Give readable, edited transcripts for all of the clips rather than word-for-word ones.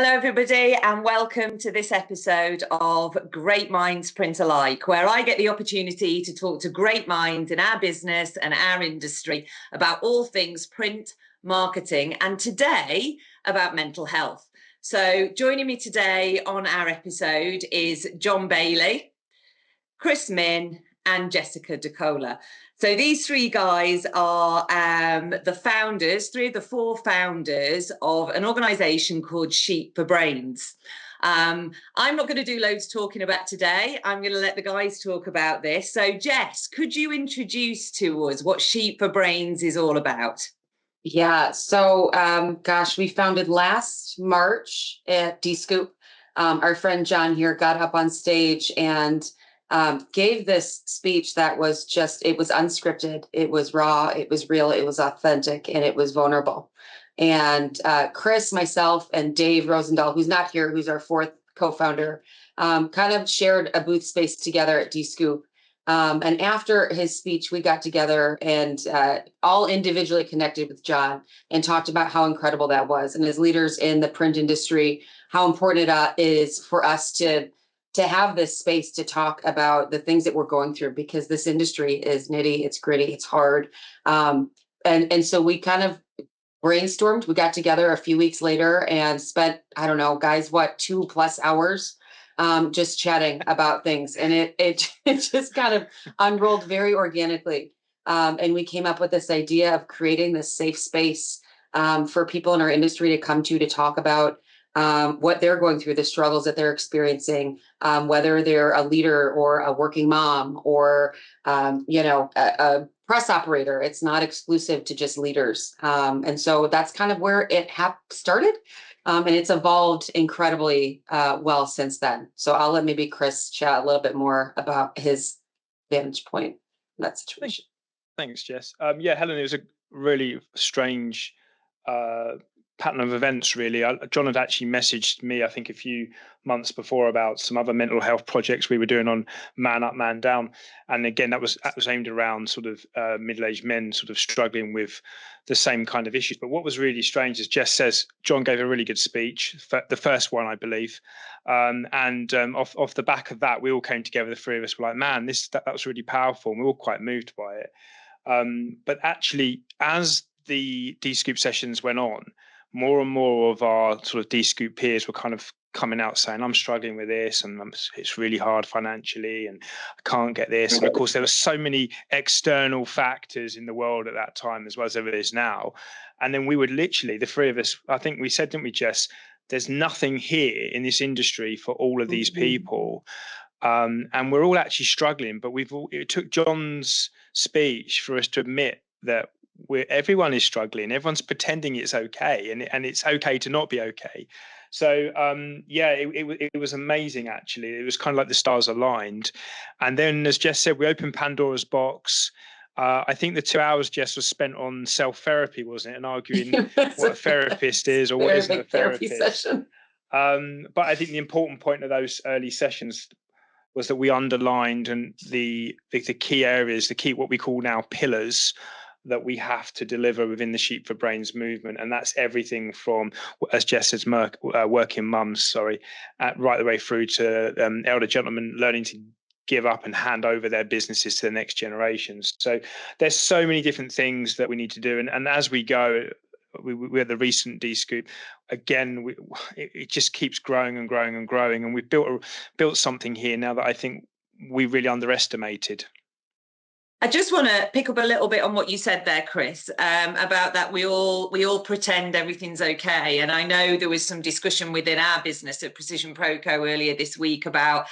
Hello, everybody, and welcome to this episode of Great Minds Print Alike, where I get the opportunity to talk to great minds in our business and our industry about all things print, marketing, and today about mental health. So joining me today on our episode is Jon Bailey, Chris Minn, and Jessica DeCola. So these three guys are the founders, three of the four founders of an organisation called Sheep for Brains. I'm not going to do loads talking about today. I'm going to let the guys talk about this. So Jess, could you introduce to us what Sheep for Brains is all about? Yeah, so we founded last March at DScoop. Our friend John here got up on stage and gave this speech that was it was unscripted, it was raw, it was real, it was authentic, and it was vulnerable. And Chris, myself, and Dave Rosendahl, who's not here, who's our fourth co-founder, kind of shared a booth space together at DScoop. And after his speech, we got together and all individually connected with John and talked about how incredible that was. And as leaders in the print industry, how important it is for us to have this space to talk about the things that we're going through, because this industry is nitty, it's gritty, it's hard. And so we kind of brainstormed. We got together a few weeks later and spent, I don't know, guys, 2+ hours just chatting about things. And it just kind of unrolled very organically. And we came up with this idea of creating this safe space for people in our industry to come to talk about what they're going through, the struggles that they're experiencing, whether they're a leader or a working mom or, a press operator. It's not exclusive to just leaders. And so that's kind of where it started. And it's evolved incredibly well since then. So I'll let maybe Chris chat a little bit more about his vantage point in that situation. Thanks, Jess. Helen, it was a really strange pattern of events, really. John had actually messaged me, I think, a few months before about some other mental health projects we were doing on Man Up, Man Down. And again, that was aimed around sort of middle-aged men sort of struggling with the same kind of issues. But what was really strange, as Jess says, John gave a really good speech, the first one, I believe. Off the back of that, we all came together, the three of us were like, man, that was really powerful. And we were all quite moved by it. But actually, as the DScoop sessions went on, more and more of our sort of DScoop peers were kind of coming out saying, I'm struggling with this and it's really hard financially and I can't get this. And of course, there were so many external factors in the world at that time, as well as there is now. And then we would literally, the three of us, I think we said, didn't we, Jess, there's nothing here in this industry for all of these people. And we're all actually struggling, but it took John's speech for us to admit that everyone is struggling. Everyone's pretending it's okay, and it's okay to not be okay. So it was amazing. Actually, it was kind of like the stars aligned. And then, as Jess said, we opened Pandora's box. I think the 2 hours, Jess, was spent on self-therapy, wasn't it, and arguing what a therapist is or what isn't a therapist. Session. But I think the important point of those early sessions was that we underlined and the key areas, what we call now pillars, that we have to deliver within the Sheep for Brains movement. And that's everything from, as Jess says, working mums, right the way through to elder gentlemen learning to give up and hand over their businesses to the next generations. So there's so many different things that we need to do. And as we go, we had the recent DScoop, again, it just keeps growing and growing and growing. And we've built something here now that I think we really underestimated. I just want to pick up a little bit on what you said there, Chris, about that we all pretend everything's okay. And I know there was some discussion within our business at Precision Proco earlier this week about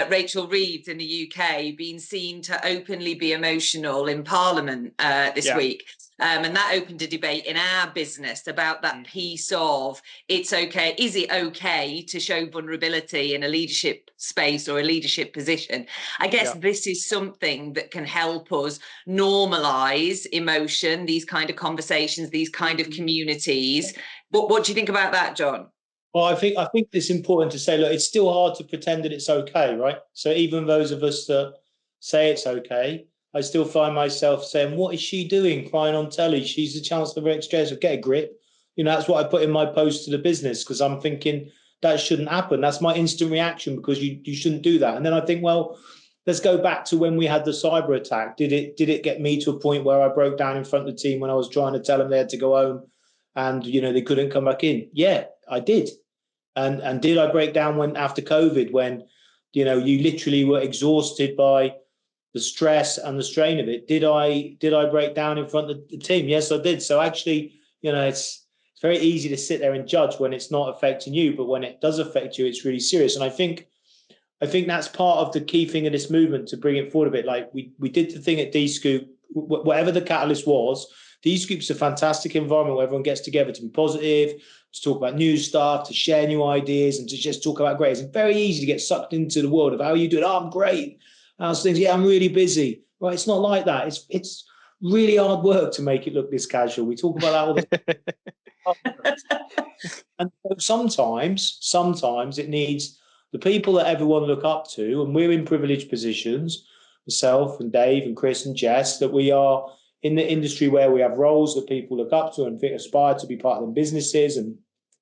Rachel Reeves in the UK being seen to openly be emotional in Parliament this week. And that opened a debate in our business about that piece of it's okay. Is it okay to show vulnerability in a leadership space or a leadership position? I guess this is something that can help us normalize emotion, these kind of conversations, these kind of communities. What do you think about that, Jon? Well, I think it's important to say, look, it's still hard to pretend that it's okay, right? So even those of us that say it's okay, I still find myself saying, what is she doing crying on telly? She's the Chancellor of Exchequer, get a grip. You know, that's what I put in my post to the business, because I'm thinking, that shouldn't happen. That's my instant reaction, because you shouldn't do that. And then I think, well, let's go back to when we had the cyber attack. Did it get me to a point where I broke down in front of the team when I was trying to tell them they had to go home and, you know, they couldn't come back in? Yeah, I did. And did I break down when after COVID, when, you know, you literally were exhausted by the stress and the strain of it? Did I break down in front of the team? Yes, I did. So actually, you know, it's very easy to sit there and judge when it's not affecting you, but when it does affect you, it's really serious. And I think that's part of the key thing of this movement, to bring it forward a bit. Like we did the thing at D-Scoop, whatever the catalyst was. D-Scoop's a fantastic environment where everyone gets together to be positive, to talk about new stuff, to share new ideas, and to just talk about great. It's very easy to get sucked into the world of how you do it. Oh, I'm great. How's things? Yeah, I'm really busy. Right? It's not like that. It's really hard work to make it look this casual. We talk about that all the time. And sometimes it needs the people that everyone look up to, and we're in privileged positions, myself and Dave and Chris and Jess, that we are in the industry where we have roles that people look up to and think aspire to be part of them businesses, and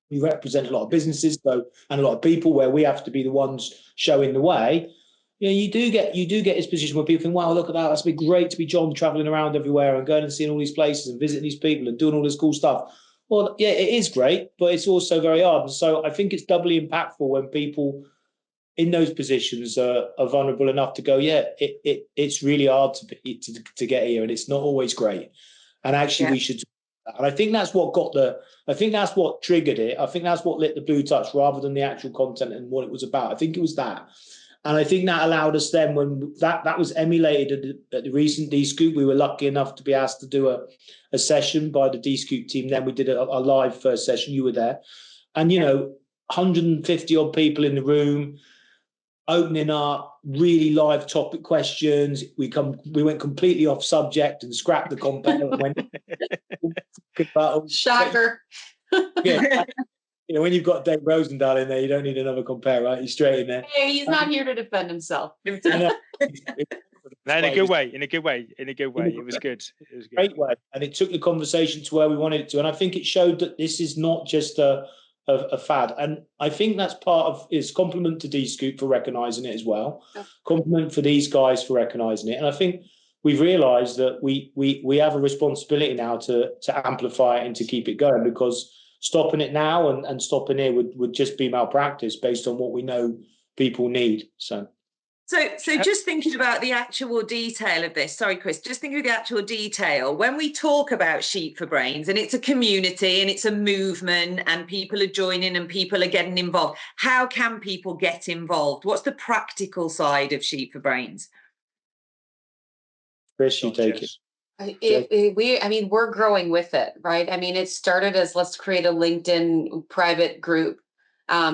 we represent a lot of businesses and a lot of people where we have to be the ones showing the way. You know, you do get this position where people think, wow, look at that, that's been great to be Jon, traveling around everywhere and going and seeing all these places and visiting these people and doing all this cool stuff. Well, yeah, it is great, but it's also very hard. And so I think it's doubly impactful when people in those positions are vulnerable enough to go, yeah, it's really hard to get here, and it's not always great. And actually, we should. And I think that's what triggered it. I think that's what lit the blue touch, rather than the actual content and what it was about. I think it was that. And I think that allowed us then, when that was emulated at the recent D-Scoop, we were lucky enough to be asked to do a session by the D-Scoop team. Then we did a live first session. You were there. And, you know, 150 odd people in the room, opening up, really live topic questions. We went completely off subject and scrapped the compare and went about Shocker. Yeah. You know, when you've got Dave Rosendahl in there, you don't need another compare, right? He's straight in there. Hey, he's not here to defend himself. No, in a good way. It was good. Great way. And it took the conversation to where we wanted it to. And I think it showed that this is not just a fad. And I think that's part of is compliment to D-Scoop for recognizing it as well. Compliment for these guys for recognizing it. And I think we've realized that we have a responsibility now to amplify it and to keep it going, because stopping it now and stopping here would just be malpractice based on what we know people need. So just thinking about the actual detail of this, sorry, Chris, just thinking of the actual detail, when we talk about Sheep for Brains, and it's a community and it's a movement and people are joining and people are getting involved, how can people get involved? What's the practical side of Sheep for Brains? Chris, you take it. We're growing with it, right? I mean, it started as let's create a LinkedIn private group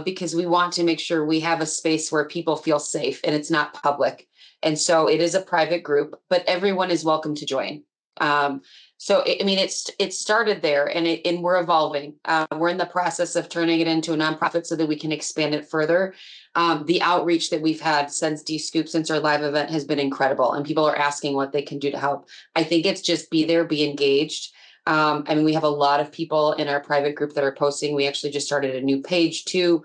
because we want to make sure we have a space where people feel safe and it's not public. And so it is a private group, but everyone is welcome to join. It started there, and we're evolving. We're in the process of turning it into a nonprofit so that we can expand it further. The outreach that we've had since D-Scoop, since our live event, has been incredible, and people are asking what they can do to help. I think it's just be there, be engaged. We have a lot of people in our private group that are posting. We actually just started a new page too.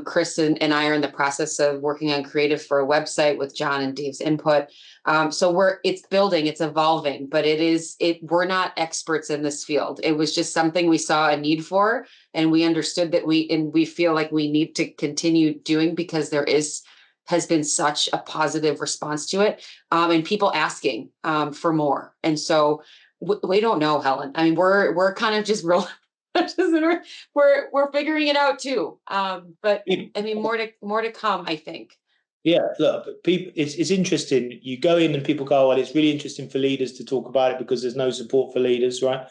Chris and I are in the process of working on creative for a website with Jon and Dave's input. It's building, it's evolving, but we're not experts in this field. It was just something we saw a need for, and we understood that we feel like we need to continue doing, because there has been such a positive response to it, and people asking for more. And so we don't know, Helen. I mean, we're kind of just real. we're figuring it out too. But I mean, more to come, I think. Yeah, look, people, it's interesting. You go in and people go, well, it's really interesting for leaders to talk about it because there's no support for leaders, right?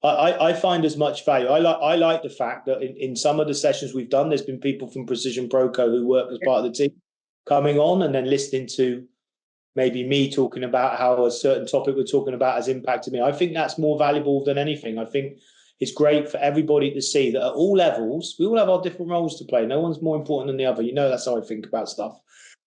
I find as much value. I like the fact that in some of the sessions we've done, there's been people from Precision Proco who work as part of the team coming on and then listening to maybe me talking about how a certain topic we're talking about has impacted me. I think that's more valuable than anything. I think it's great for everybody to see that at all levels, we all have our different roles to play. No one's more important than the other. You know, that's how I think about stuff.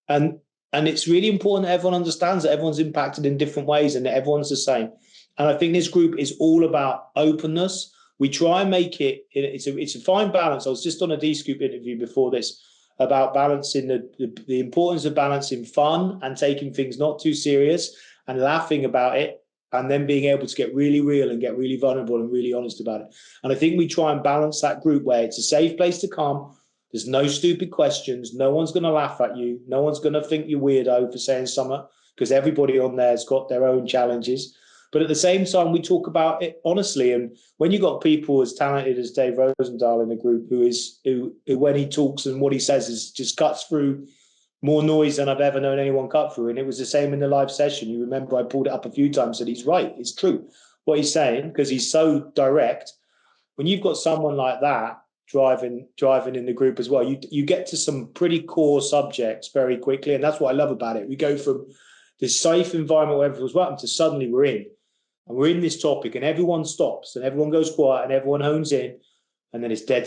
And it's really important that everyone understands that everyone's impacted in different ways and that everyone's the same. And I think this group is all about openness, we try and make it, it's a fine balance. I was just on a D-Scoop interview before this about balancing the importance of balancing fun and taking things not too serious and laughing about it, and then being able to get really real and get really vulnerable and really honest about it. And I think we try and balance that group where it's a safe place to come. There's no stupid questions. No one's going to laugh at you. No one's going to think you're weirdo for saying something, because everybody on there's got their own challenges. But at the same time, we talk about it honestly. And when you've got people as talented as Dave Rosendahl in the group, who when he talks and what he says is just cuts through more noise than I've ever known anyone cut through. And it was the same in the live session. You remember I pulled it up a few times and he's right. It's true what he's saying, because he's so direct. When you've got someone like that driving in the group as well, you get to some pretty core subjects very quickly. And that's what I love about it. We go from this safe environment where everyone's welcome to suddenly we're in this topic and everyone stops and everyone goes quiet and everyone hones in. And then it's dead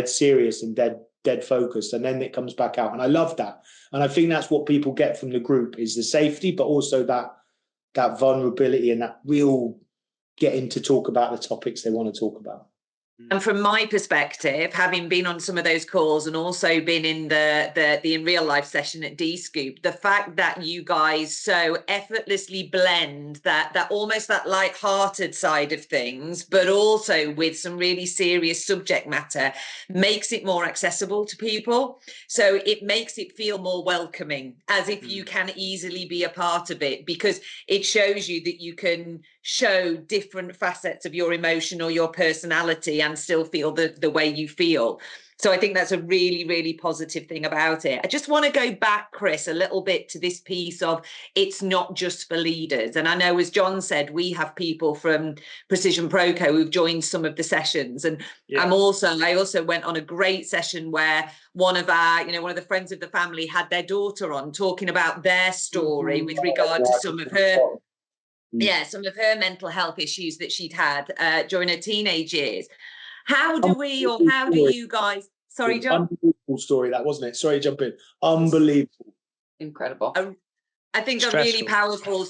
serious and dead focused, and then it comes back out. And I love that. And I think that's what people get from the group is the safety, but also that vulnerability and that real getting to talk about the topics they want to talk about. And from my perspective, having been on some of those calls and also been in the in real life session at D-Scoop, the fact that you guys so effortlessly blend that almost that light-hearted side of things, but also with some really serious subject matter, makes it more accessible to people. So it makes it feel more welcoming, as if you can easily be a part of it, because it shows you that you can show different facets of your emotion or your personality and still feel the way you feel. So I think that's a really, really positive thing about it. I just want to go back, Chris, a little bit to this piece of it's not just for leaders. And I know, as Jon said, we have people from Precision Proco who've joined some of the sessions. And I also went on a great session where one of the friends of the family had their daughter on talking about their story with regard to some of her mental health issues that she'd had during her teenage years. How do you guys... Sorry, Jon? Unbelievable story, that, wasn't it? Sorry to jump in. Unbelievable. Incredible. I think a really powerful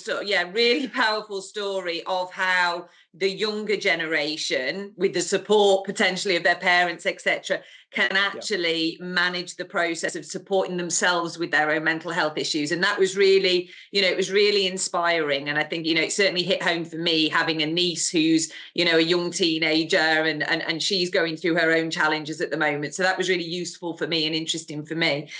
story of how the younger generation, with the support potentially of their parents, etc., can actually manage the process of supporting themselves with their own mental health issues. And that was really, it was really inspiring. And I think, it certainly hit home for me, having a niece who's, a young teenager and she's going through her own challenges at the moment. So that was really useful for me and interesting for me.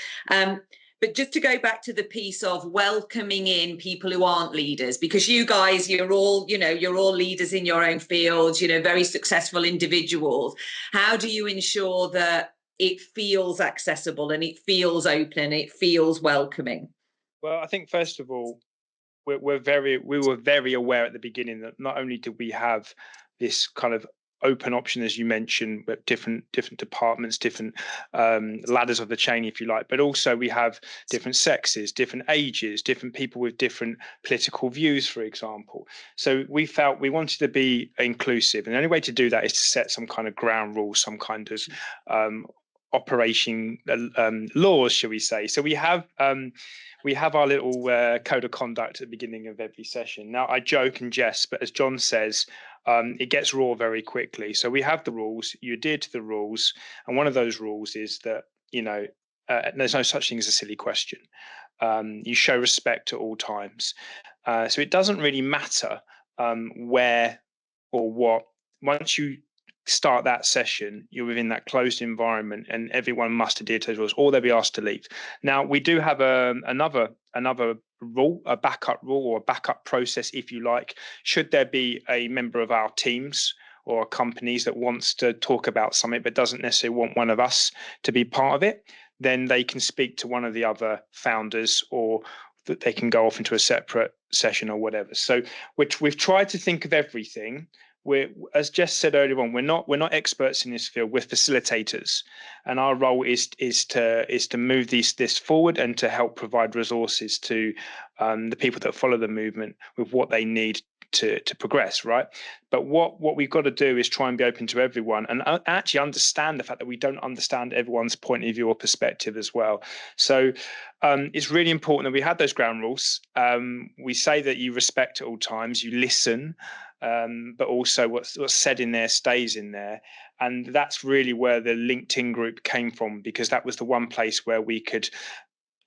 But just to go back to the piece of welcoming in people who aren't leaders, because you guys, you're all leaders in your own fields, very successful individuals. How do you ensure that it feels accessible and it feels open and it feels welcoming? Well, I think first of all, we were very aware at the beginning that not only did we have this kind of open option, as you mentioned, with different departments, different ladders of the chain, if you like, but also we have different sexes, different ages, different people with different political views, for example. So we felt we wanted to be inclusive, and the only way to do that is to set some kind of ground rules, some kind of operation laws, shall we say. So we have our little code of conduct at the beginning of every session. Now, I joke and jest, but as Jon says, it gets raw very quickly. So we have the rules, you adhere to the rules. And one of those rules is that, there's no such thing as a silly question. You show respect at all times. So it doesn't really matter where or what. Once you start that session, you're within that closed environment and everyone must adhere to those rules or they'll be asked to leave. Now, we do have another rule, a backup rule or a backup process, if you like. Should there be a member of our teams or companies that wants to talk about something but doesn't necessarily want one of us to be part of it, then they can speak to one of the other founders, or that they can go off into a separate session or whatever. So we've tried to think of everything. We're, as Jess said earlier on, we're not experts in this field. We're facilitators, and our role is to move this forward and to help provide resources to the people that follow the movement with what they need to progress, right? But what we've got to do is try and be open to everyone and actually understand the fact that we don't understand everyone's point of view or perspective as well. So it's really important that we have those ground rules. We say that you respect at all times, you listen, but also what's said in there stays in there. And that's really where the LinkedIn group came from, because that was the one place where we could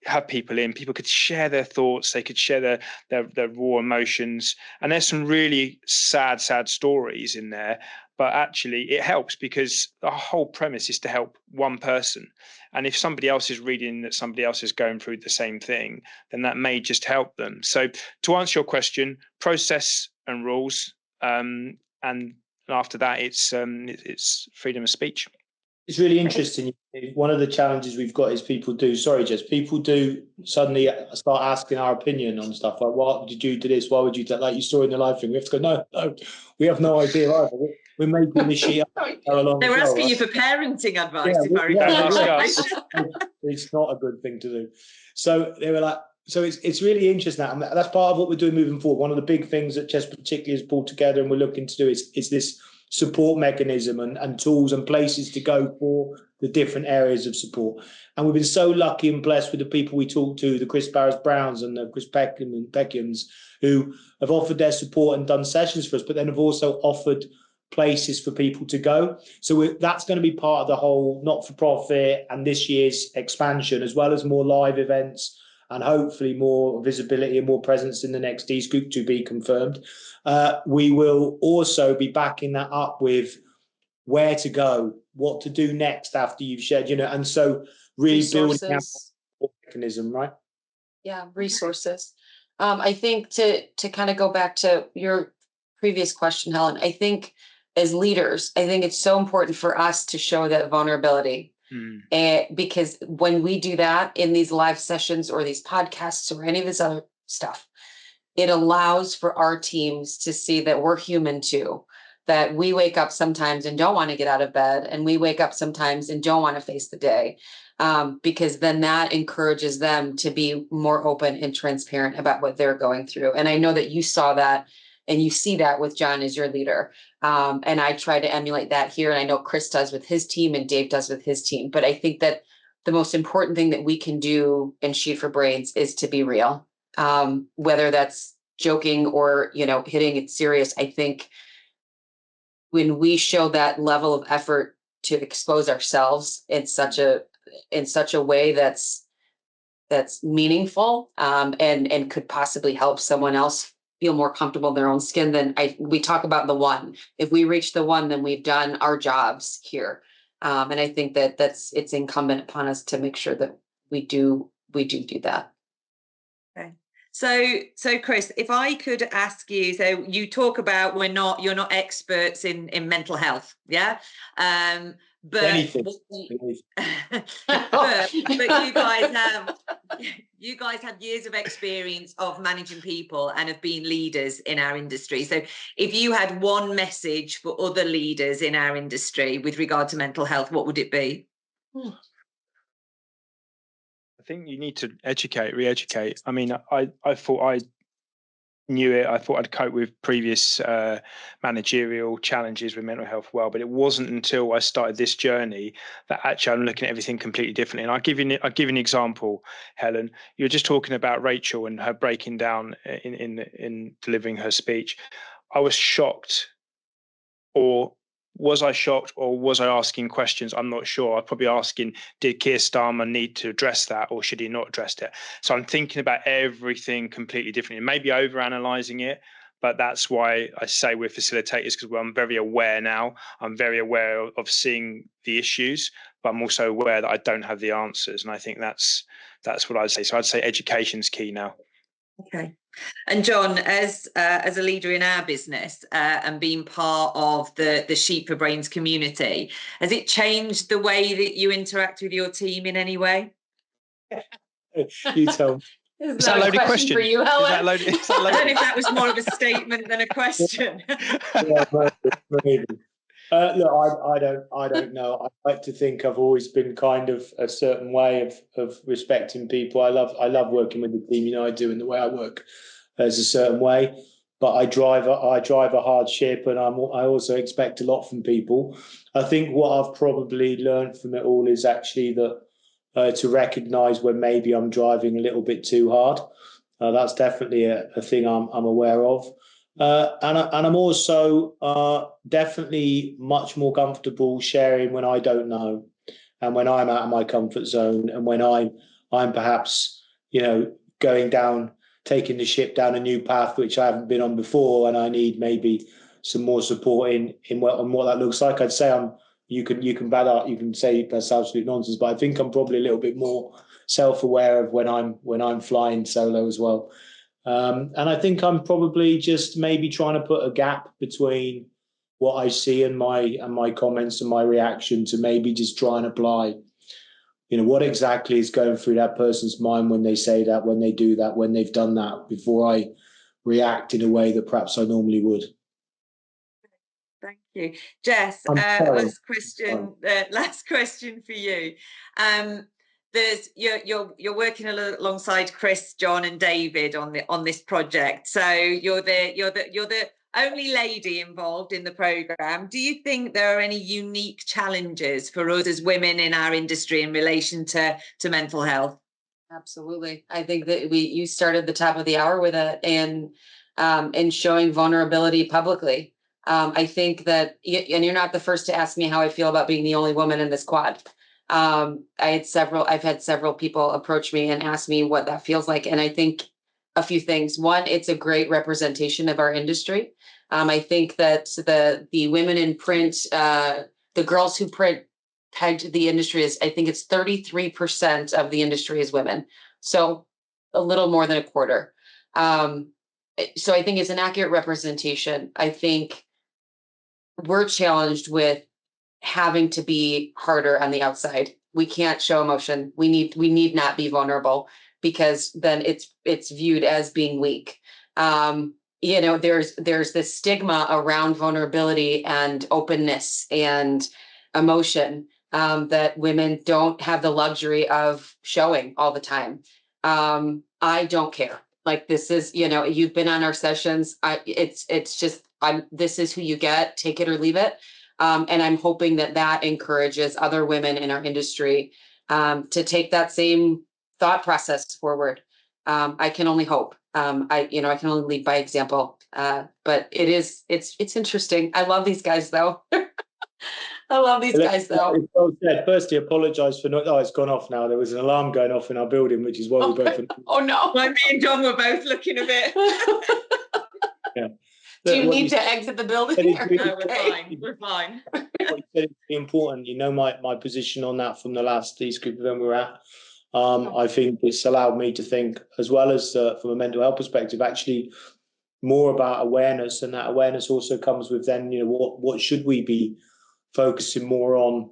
have people in, people could share their thoughts, they could share their raw emotions. And there's some really sad stories in there, but actually it helps because the whole premise is to help one person. And if somebody else is reading that somebody else is going through the same thing, then that may just help them. So to answer your question, process and rules, and after that it's freedom of speech. It's really interesting. One of the challenges we've got is people do suddenly start asking our opinion on stuff like, why did you do this? Why would you do that? Like you saw in the live thing, we have to go, no, we have no idea either. We're making this shit up. They were asking you for parenting advice, if I remember right. It's not a good thing to do. So they were like, so it's really interesting that, and that's part of what we're doing moving forward. One of the big things that Chess particularly has pulled together and we're looking to do is this support mechanism and tools and places to go for the different areas of support. And we've been so lucky and blessed with the people we talked to, the Chris Barris-Browns and the Chris Peckhams, who have offered their support and done sessions for us, but then have also offered places for people to go. So that's going to be part of the whole not-for-profit and this year's expansion, as well as more live events and hopefully more visibility and more presence in the next D-Scoop to be confirmed. We will also be backing that up with where to go, what to do next after you've shared, and so really building out a mechanism, right? Yeah, resources. I think to kind of go back to your previous question, Helen, I think as leaders, I think it's so important for us to show that vulnerability. Because when we do that in these live sessions or these podcasts or any of this other stuff, it allows for our teams to see that we're human too, that we wake up sometimes and don't want to get out of bed, and we wake up sometimes and don't want to face the day, because then that encourages them to be more open and transparent about what they're going through. And I know that you saw that and you see that with Jon as your leader. And I try to emulate that here. And I know Chris does with his team and Dave does with his team. But I think that the most important thing that we can do in Sheet for Brains is to be real, whether that's joking or, hitting it serious. I think when we show that level of effort to expose ourselves in such a way that's meaningful, and could possibly help someone else feel more comfortable in their own skin, then we talk about the one. If we reach the one, then we've done our jobs here. And I think that it's incumbent upon us to make sure that we do that. Okay. So Chris, if I could ask you, so you talk about you're not experts in mental health, yeah? But Anything. but you guys have years of experience of managing people and of being leaders in our industry. So if you had one message for other leaders in our industry with regard to mental health, what would it be? I think you need to re-educate. I mean, I thought I knew it. I thought I'd cope with previous managerial challenges with mental health well, but it wasn't until I started this journey that actually I'm looking at everything completely differently. And I'll give you an example, Helen. You were just talking about Rachel and her breaking down in delivering her speech. I was shocked, or was I shocked, or was I asking questions? I'm not sure. I'm probably asking, did Keir Starmer need to address that, or should he not address it? So I'm thinking about everything completely differently, maybe over-analysing it, but that's why I say we're facilitators, because I'm very aware now. I'm very aware of seeing the issues, but I'm also aware that I don't have the answers. And I think that's what I'd say. So I'd say education's key now. Okay. And Jon, as a leader in our business and being part of the Sheet for Brains community, has it changed the way that you interact with your team in any way? You tell me. Is that a loaded question for you, Helen? I don't know if that was more of a statement than a question. Yeah, maybe. Look, I don't know. I like to think I've always been kind of a certain way of respecting people. I love working with the team. I do, and the way I work is a certain way. But I drive a hard ship, and I also expect a lot from people. I think what I've probably learned from it all is actually that to recognise when maybe I'm driving a little bit too hard. That's definitely a thing I'm aware of. And I'm also definitely much more comfortable sharing when I don't know, and when I'm out of my comfort zone, and when I'm perhaps, going down, taking the ship down a new path which I haven't been on before, and I need maybe some more support in what that looks like. I'd say you can bad art, you can say that's absolute nonsense, but I think I'm probably a little bit more self-aware of when I'm flying solo as well. And I think I'm probably just maybe trying to put a gap between what I see and my comments and my reaction, to maybe just try and apply, what exactly is going through that person's mind when they say that, when they do that, when they've done that, before I react in a way that perhaps I normally would. Thank you, Jess. Last question for you. You're working alongside Chris, Jon, and David on this project. So you're the only lady involved in the program. Do you think there are any unique challenges for us as women in our industry in relation to mental health? Absolutely. I think that you started the top of the hour with it, and showing vulnerability publicly. I think that, and you're not the first to ask me how I feel about being the only woman in this quad. I've had several people approach me and ask me what that feels like. And I think a few things. One, it's a great representation of our industry. I think that the women in print, the girls who print pegged the industry is, I think it's 33% of the industry is women. So a little more than a quarter. So I think it's an accurate representation. I think we're challenged with having to be harder on the outside. We can't show emotion. We need not be vulnerable, because then it's viewed as being weak. There's this stigma around vulnerability and openness and emotion, that women don't have the luxury of showing all the time. I don't care. Like, this is, you've been on our sessions. This is who you get, take it or leave it. And I'm hoping that encourages other women in our industry to take that same thought process forward. I can only hope. I can only lead by example. But it's interesting. I love these guys, though. Firstly, apologise for not. Oh, it's gone off now. There was an alarm going off in our building, which is why we both. Oh no! Well, me and Jon were both looking a bit. Yeah. Do you need to exit the building? No, we're fine. It's important. My position on that from the last DScoop event we were at. I think it's allowed me to think, as well as from a mental health perspective, actually more about awareness, and that awareness also comes with then, what should we be focusing more on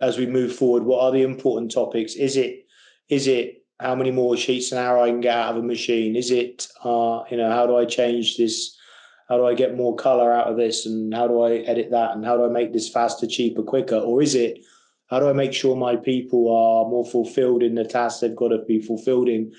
as we move forward? What are the important topics? Is it how many more sheets an hour I can get out of a machine? Is it how do I change this? How do I get more color out of this? And how do I edit that? And how do I make this faster, cheaper, quicker? Or is it, how do I make sure my people are more fulfilled in the tasks they've got to be fulfilled in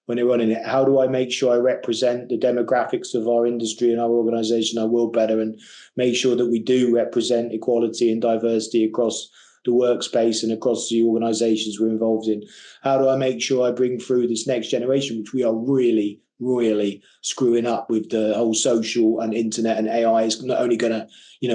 when they're running it? How do I make sure I represent the demographics of our industry and our organization, our world better, and make sure that we do represent equality and diversity across the workspace and across the organizations we're involved in? How do I make sure I bring through this next generation, which we are really, really screwing up with the whole social and internet, and AI is not only going to,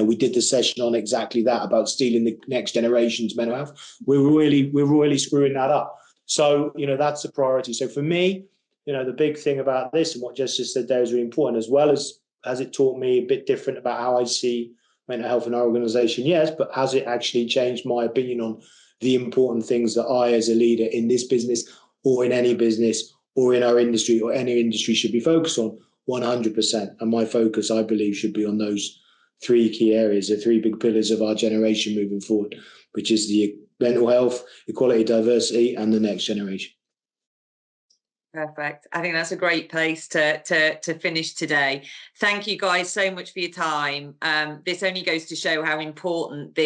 we did the session on exactly that, about stealing the next generation's mental health. We're really screwing that up. So, that's a priority. So for me, the big thing about this, and what Jess just said there, is really important, as well as has it taught me a bit different about how I see mental health in our organization? Yes, but has it actually changed my opinion on the important things that I, as a leader in this business or in any business or in our industry or any industry, should be focused on? 100%. And my focus, I believe, should be on those three key areas, the three big pillars of our generation moving forward, which is the mental health, equality, diversity, and the next generation. Perfect. I think that's a great place to finish today. Thank you guys so much for your time. This only goes to show how important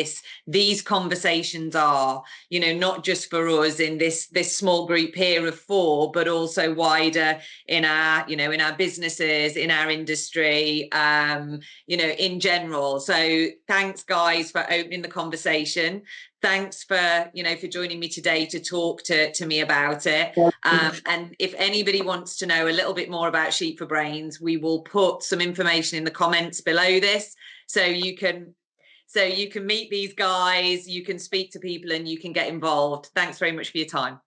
these conversations are, not just for us in this small group here of 4, but also wider in our, in our businesses, in our industry, in general. So thanks guys for opening the conversation. Thanks for joining me today to talk to me about it. And if anybody wants to know a little bit more about Sheep for Brains, we will put some information in the comments below this, so you can meet these guys, you can speak to people, and you can get involved. Thanks very much for your time.